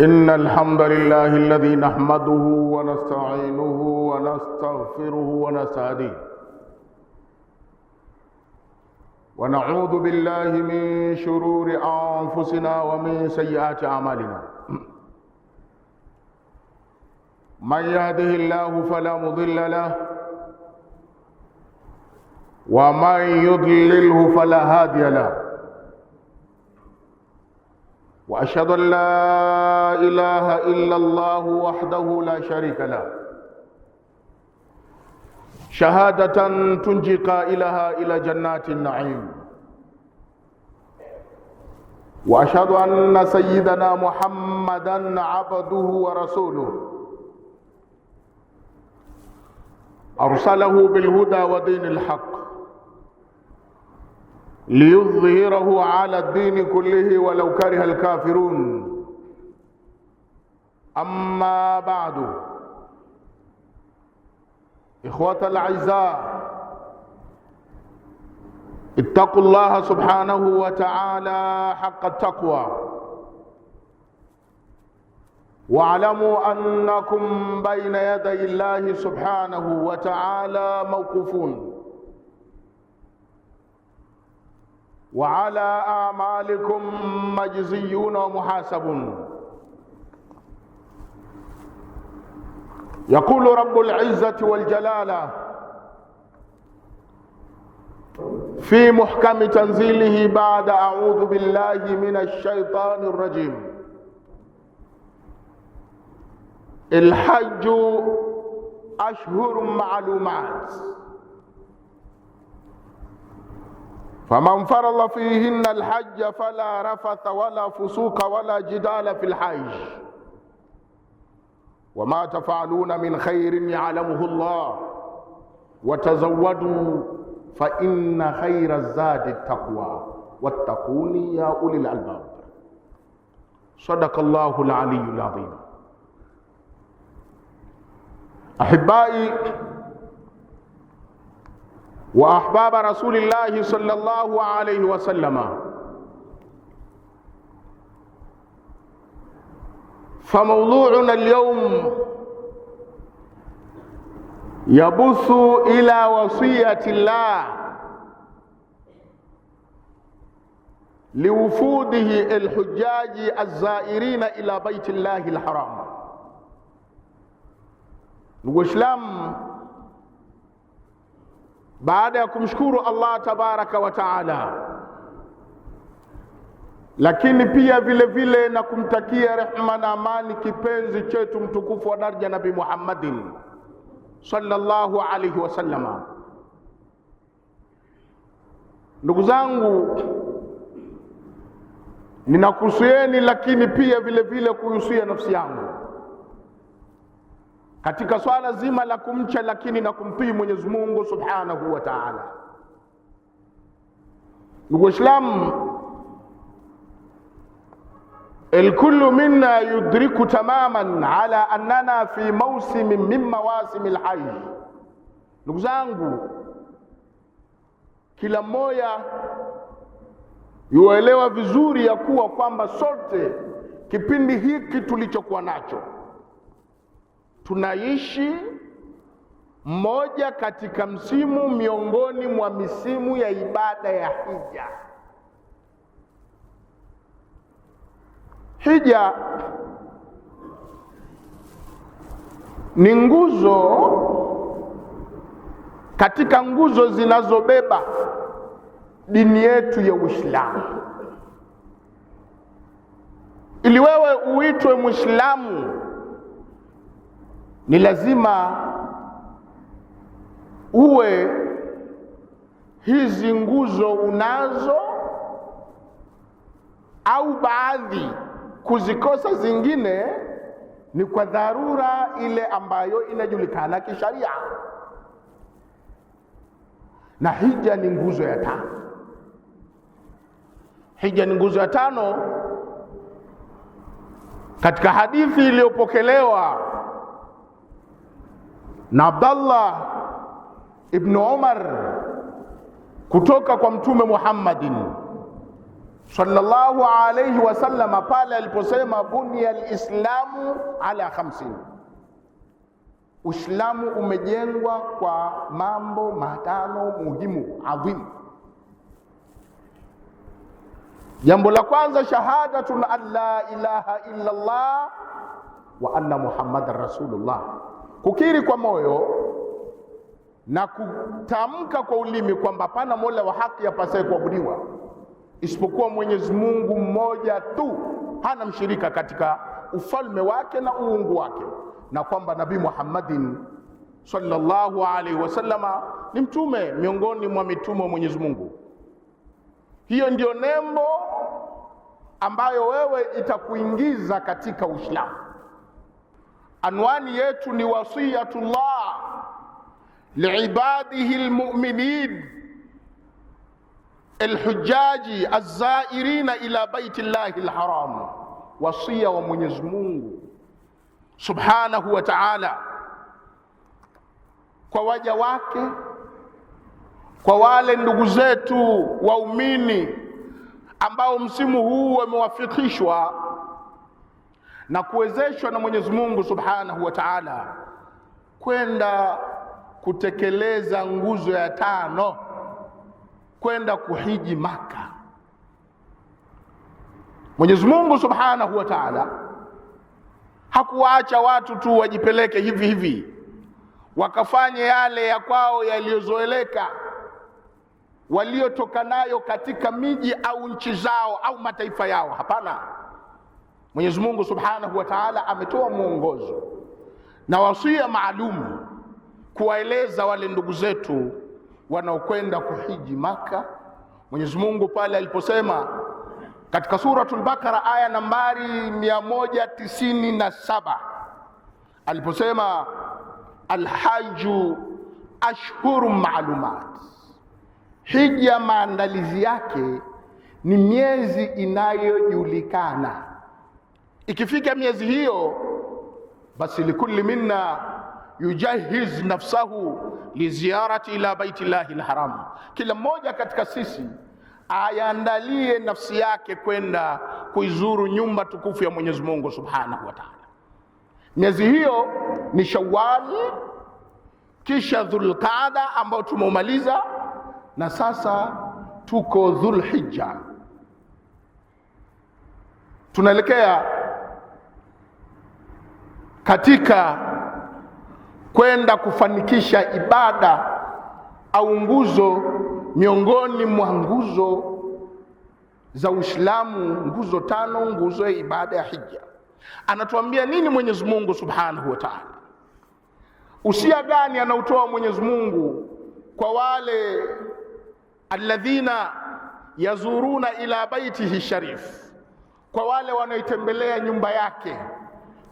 إن الحمد لله الذي نحمده ونستعينه ونستغفره ونستهديه ونعوذ بالله من شرور أنفسنا ومن سيئات أعمالنا. من يهده الله فلا مضل له ومن يضلله فلا هادي له. وأشهد أن لا إله إلا الله وحده لا شريك له شهادة تنجي قائلها إلى جنات النعيم. وأشهد أن سيدنا محمدًا عبده ورسوله أرسله بالهدى ودين الحق ليظهره على الدين كله ولو كره الكافرون. أما بعد، إخوة الأعزاء، اتقوا الله سبحانه وتعالى حق التقوى، واعلموا أنكم بين يدي الله سبحانه وتعالى موقوفون، وعلى أعمالكم مجزيون ومحاسبون. يقول رب العزة والجلالة في محكم تنزيله بعد أعوذ بالله من الشيطان الرجيم: الحج أشهر معلومات، فمن فرض فيهن الحج فلا رفث ولا فسوق ولا جدال في الحج، وما تفعلون من خير يعلمه الله، وتزودوا فإن خير الزاد التقوى واتقوني يا أولي الألباب. صدق الله العلي العظيم. أحبائي وأحباب رسول الله صلى الله عليه وسلم، فموضوعنا اليوم يبث إلى وصية الله لوفوده الحجاج الزائرين إلى بيت الله الحرام. Waislamu, baada ya kumshukuru Allah tabaraka wa taala, lakini pia vile vile na kumtakia rehma na amani kipenzi chetu mtukufu wa daraja Nabii Muhammadin sallallahu alaihi wasallam, ndugu zangu, ninakuhusieni lakini pia vile vile kuhusia nafsi yangu katika swala zima la kumcha lakini na kumtii Mwenyezi Mungu subhanahu wa ta'ala. Ndugu Waislamu, الكل منا يدرك تماما على أننا في موسم من مواسم الحج. Ndugu zangu, kila mmoja yuelewa vizuri ya kuwa kwamba sote kipindi hiki tulichokuwa nacho tunaishi mmoja katika msimu miongoni mwa misimu ya ibada ya hija. Hija ni nguzo katika nguzo zinazobeba dini yetu ya Uislamu. Ili wewe uitwe Muislamu, ni lazima uwe hizi nguzo unazo, au baadhi kuzikosa zingine ni kwa dharura ile ambayo inajulikana kisharia. Na hija ni nguzo ya tano. Hija ni nguzo ya tano katika hadithi iliyopokelewa na Abdullah ibn Umar kutoka kwa Mtume Muhammadin sallallahu alayhi wasallam pale aliposema bunya alislamu ala 50. Uislamu umejengwa kwa mambo matano muhimu adhimu. Jambo la kwanza, shahadatun an la ilaha illa Allah wa anna Muhammadar Rasulullah, kukiri kwa moyo na kutamka kwa ulimi kwamba hapana mola wa haki apasaye kuabudiwa isipokuwa Mwenyezi Mungu mmoja tu, hana mshirika katika ufalme wake na uungu wake, na kwamba Nabii Muhammadin sallallahu alaihi wasallama ni mtume miongoni mwa mitume wa Mwenyezi Mungu. Hiyo ndio nembo ambayo wewe itakuingiza katika Uislamu. Anwani yetu ni wasiyatullah liibadihi almu'minin alhujaji azzairina ila baiti llahi alharam, wasia wa Mwenyezi Mungu subhanahu wa ta'ala kwa waja wake, kwa wale ndugu zetu waumini ambao msimu huu wamewafikishwa na kuwezeshwa na Mwenyezi Mungu subhanahu wa ta'ala kwenda kutekeleza nguzo ya 5, kwenda kuhiji Maka. Mwenyezi Mungu subhanahu wa ta'ala hakuwaacha watu tu wajipeleke hivi hivi wakafanye yale ya kwao yaliyozoeleka waliotoka nayo katika miji au nchi zao au mataifa yao. Hapana, Mwenyezi Mungu subhanahu wa ta'ala ametoa mwongozo na wasia maalum kuwaeleza wale ndugu zetu wanaokwenda kuhiji Maka. Mwenyezi Mungu pale aliposema katika suratul Baqara aya nambari 197 aliposema alhaju ashhurum ma'lumat, hija maandalizi yake ni miezi inayojulikana. Ikifika miezi hiyo, basi likulli minna yujahiz nafsahu liziarati ila baiti llahi alharam, kila mmoja katika sisi ayaandalie nafsi yake kwenda kuizuru nyumba tukufu ya Mwenyezi Mungu subhanahu wa ta'ala. Miezi hiyo ni Shawwal, kisha Dhulqaada ambao tumeumaliza, na sasa tuko Dhulhijja. Tunaelekea katika kwenda kufanikisha ibada au nguzo miongoni mwa nguzo za Uislamu, nguzo 5, nguzo ya ibada ya hija. Anatuambia nini Mwenyezi Mungu subhanahu wa ta'ala? Usia gani anautoa Mwenyezi Mungu kwa wale alladhina yazuruna ila baitihi sharif, kwa wale wanaitembelea nyumba yake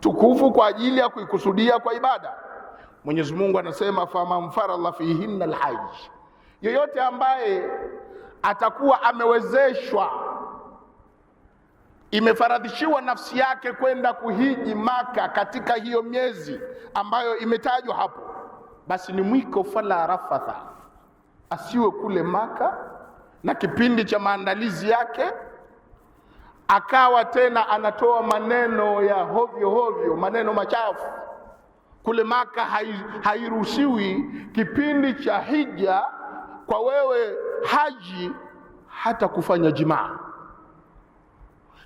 tukufu kwa ajili ya kuikusudia kwa ibada? Mwenyezi Mungu anasema faman farala fihinna alhajj, yoyote ambaye atakuwa amewezeshwa, imefaradhishiwa nafsi yake kwenda kuhiji Maka katika hiyo miezi ambayo imetajwa hapo, basi ni mwiko fala rafatha, asiwe kule Maka na kipindi cha maandalizi yake akawa tena anatoa maneno ya hovyo hovyo, maneno machafu. Kule Maka hairuhusiwi kipindi cha hija kwa wewe haji hata kufanya jimaa.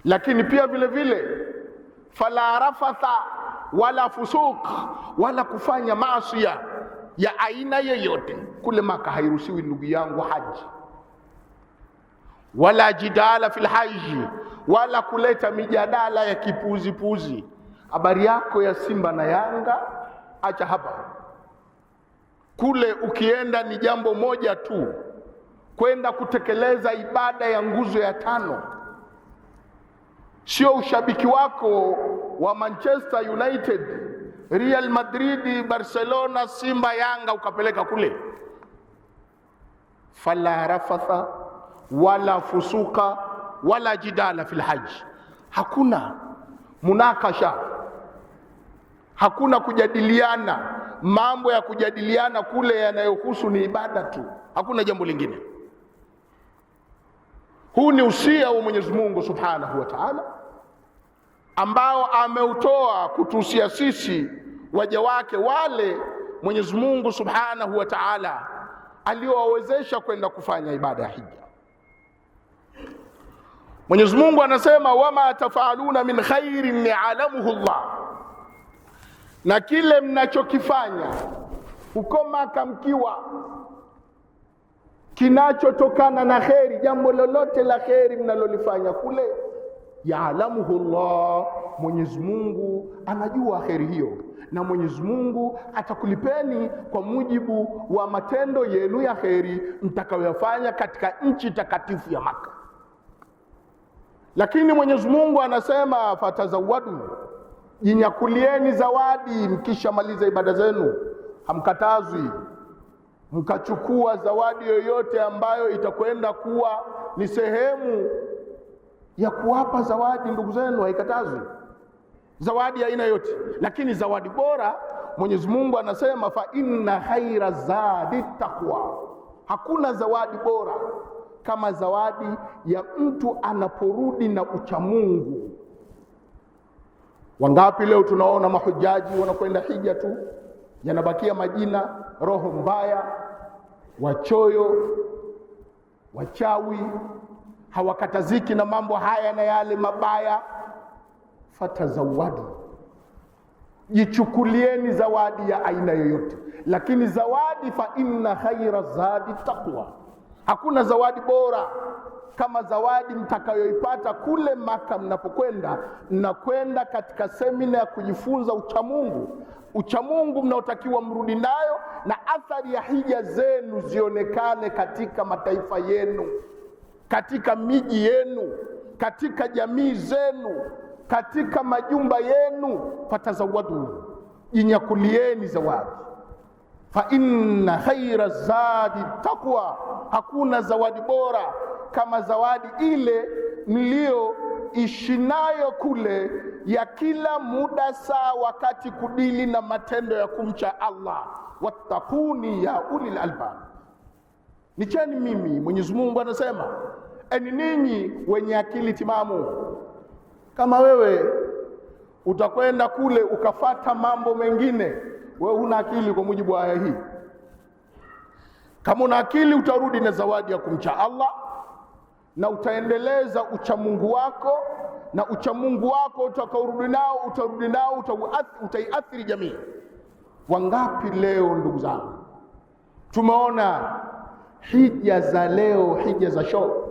Lakini pia vile vile fala rafatha wala fusuq, wala kufanya maasi ya aina yoyote kule Maka hairuhusiwi, ndugu yangu haji. Wala jidala fil haji, wala kuleta mijadala ya kipuzi puzi. Habari yako ya Simba na Yanga acha hapa. Kule ukienda ni jambo moja tu, kwenda kutekeleza ibada ya nguzo ya 5. Sio ushabiki wako wa Manchester United, Real Madrid, Barcelona, Simba, Yanga ukapeleka kule. Fala rafatha wala fusuka wala jidala fil hajj. Hakuna munakasha, hakuna kujadiliana. Mambo ya kujadiliana kule yanayohusu ni ibada tu, hakuna jambo lingine. Huu ni usia wa Mwenyezi Mungu Subhanahu wa Ta'ala ambao ameutoa kutuhusia sisi waja wake wale Mwenyezi Mungu Subhanahu wa Ta'ala aliowawezesha kwenda kufanya ibada ya hija. Mwenyezi Mungu anasema wama tafaluna min khairin ya'lamuhu Allah, na kile mnachokifanya huko Maka mkiwa, kinachotokana na kheri, jambo lolote la kheri mnalolifanya kule, ya'lamuhu Allah, Mwenyezi Mungu anajua kheri hiyo, na Mwenyezi Mungu atakulipeni kwa mujibu wa matendo yenu ya kheri mtakayoyafanya katika nchi takatifu ya Maka. Lakini Mwenyezi Mungu anasema fatazawadu, jinyakulieni zawadi mkishamaliza ibada zenu. Hamkatazwi mkachukua zawadi yoyote ambayo itakwenda kuwa ni sehemu ya kuwapa zawadi ndugu zenu, haikatazwi zawadi ya aina yote. Lakini zawadi bora Mwenyezi Mungu anasema fa inna khaira zadi taqwa, hakuna zawadi bora kama zawadi ya mtu anaporudi na uchamungu. Wangapi leo tunaona mahujaji wanakwenda hija tu, yanabakia majina, roho mbaya, wachoyo, wachawi, hawakataziki na mambo haya na yale mabaya. Fatazawadu, jichukulieni zawadi ya aina yoyote, lakini zawadi fa inna khaira zadi taqwa, hakuna zawadi bora kama zawadi mtakayoipata kule Maka mnapokwenda. Mnakwenda katika semina ya kujifunza uchamungu mnaotakiwa mrudi nayo, na athari ya hija zenu zionekane katika mataifa yenu, katika miji yenu, katika jamii zenu, katika majumba yenu. Fatazawadu, jinyakulieni zawadi. Fa inna khaira zadi taqwa, hakuna zawadi bora kama zawadi ile mlioishi nayo kule, ya kila muda saa wakati kudili na matendo ya kumcha Allah. Wattaquni ya ulil albab, nicheni mimi. Mwenyezi Mungu anasema eni ninyi wenye akili timamu. Kama wewe utakwenda kule ukafata mambo mengine, wewe huna akili kwa mujibu wa aya hii. Kama una akili utarudi na zawadi ya kumcha Allah, na utaendeleza uchamungu wako, na uchamungu wako utarudi nao utaiathiri jamii. Wangapi leo ndugu zangu tumeona hija za leo, hija za show,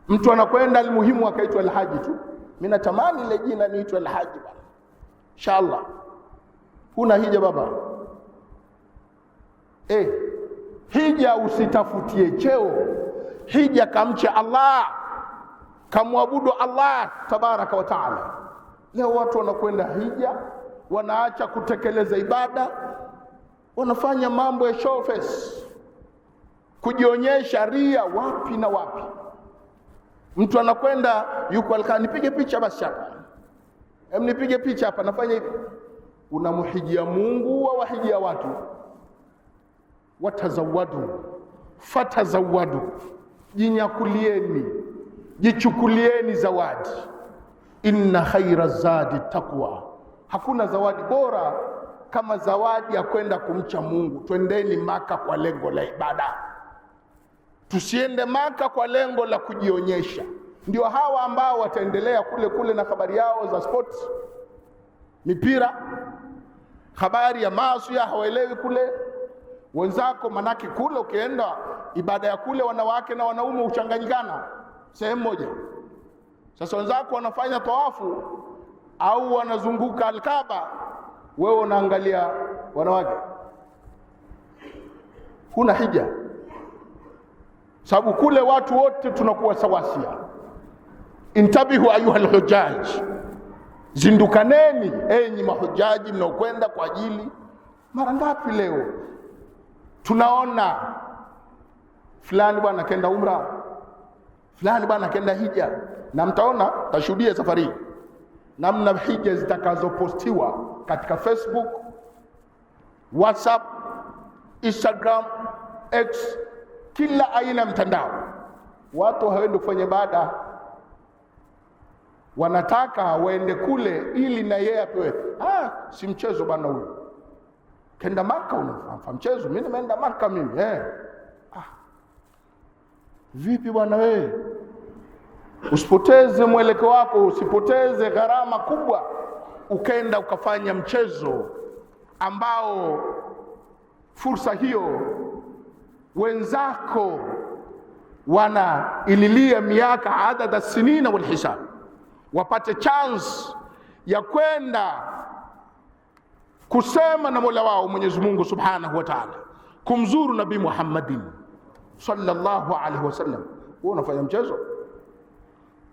mtu anakwenda almuhimu akaitwa alhaji tu. Mimi natamani ile jina niitwe alhaji bwana, inshallah. Huna hija baba? Hija usitafutie cheo, hija kamcha Allah, kamwabudu Allah tabaraka wa taala. Leo watu wanakwenda hija, wanaacha kutekeleza ibada, wanafanya mambo ya show face, kujionyesha ria wapi na wapi. Mtu anakwenda yuko alika, nipige picha basi hapa, nipige picha hapa, nafanya hivi. Unamhijia Mungu wa wahijia watu. Watazawadu, fatazawadu, jinyakulieni, jichukulieni zawadi. Inna khaira zadi taqwa, hakuna zawadi bora kama zawadi ya kwenda kumcha Mungu. Twendeni Maka kwa lengo la ibada, tusiende Maka kwa lengo la kujionyesha. Ndio hawa ambao wataendelea kule na habari yao za sports, mipira, habari ya maasiya, hawaelewi kule wenzako. Manake kule ukienda ibada ya kule, wanawake na wanaume uchanganyikana sehemu moja. Sasa wenzako wanafanya tawafu au wanazunguka Al-Kaaba, wewe unaangalia wanawake. Huna hija, sababu kule watu wote tunakuwa sawasia. Intabihu ayuhal hujaj, zindukaneni enyi mahujaji mnaokwenda kwa ajili. Mara ngapi leo tunaona fulani bwana kenda umra, fulani bwana kenda hija, na mtaona, tashuhudia safari namna hija zitakazopostiwa katika Facebook, WhatsApp, Instagram, X, kila aina mtandao. Watu hawaendi kufanya ibada, wanataka waende kule ili na yeye apewe. Si mchezo bwana huyu. Kenda Maka, unafahamu mchezo? Mimi nimeenda Maka mimi. Vipi bwana wewe? Usipoteze mwelekeo wako, usipoteze gharama kubwa ukaenda ukafanya mchezo ambao fursa hiyo wenzako wana ililia miaka adada sinina wal hisab, wapate chance ya kwenda kusema na Mola wao Mwenyezi Mungu Subhanahu wa Ta'ala, kumzuru Nabii Muhammadin sallallahu alaihi wasallam. Wewe unafanya mchezo?